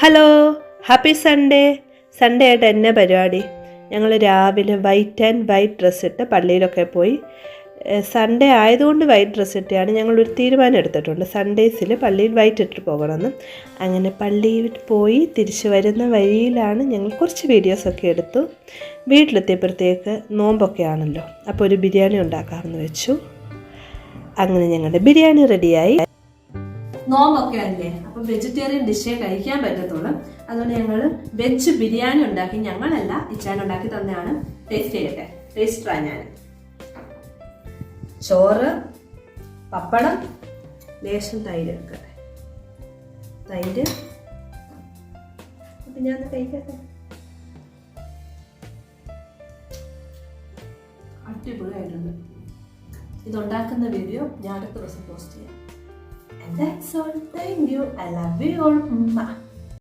Hello, happy Sunday. Sunday ആയിട്ട് എന്നെ പരിപാടി, ഞങ്ങൾ രാവിലെ വൈറ്റ് ആൻഡ് വൈറ്റ് ഡ്രസ്സ് ഇട്ട് പള്ളിയിലൊക്കെ പോയി. സൺഡേ ആയതുകൊണ്ട് വൈറ്റ് ഡ്രസ്സ് ഇട്ടാണ് ഞങ്ങളൊരു തീരുമാനം എടുത്തിട്ടുണ്ട്. സൺഡേസിൽ പള്ളിയിൽ വൈറ്റ് ഇട്ട് പോകണമെന്ന്. അങ്ങനെ പള്ളിയിൽ പോയി തിരിച്ചു വരുന്ന വഴിയിലാണ് ഞങ്ങൾ കുറച്ച് വീഡിയോസൊക്കെ എടുത്തു. വീട്ടിലെത്തിയപ്പോഴത്തേക്ക് നോമ്പൊക്കെ ആണല്ലോ, അപ്പോൾ ഒരു ബിരിയാണി ഉണ്ടാക്കാമെന്ന് വെച്ചു. അങ്ങനെ ഞങ്ങളുടെ ബിരിയാണി റെഡിയായി. നോമ്പൊക്കെ അല്ലേ, അപ്പം വെജിറ്റേറിയൻ ഡിഷേ കഴിക്കാൻ പറ്റത്തുള്ളൂ. അതുകൊണ്ട് ഞങ്ങൾ വെജ് ബിരിയാണി ഉണ്ടാക്കി. ഞങ്ങളല്ല, ഇച്ചാൻ ഉണ്ടാക്കി തന്നെയാണ്. ടേസ്റ്റ് ചെയ്യട്ടെ, ടേസ്റ്ററാ ഞാൻ. ചോറ്, പപ്പടം, ലേശം തൈര് എടുക്കട്ടെ. തൈര് അപ്പം ഞാൻ കഴിക്കട്ടെ. അടിപൊളിയായിട്ടുണ്ട്. ഇതുണ്ടാക്കുന്ന വീഡിയോ ഞാൻ അടുത്ത ദിവസം പോസ്റ്റ് ചെയ്യാം. And that's all. Thank you. I love you all.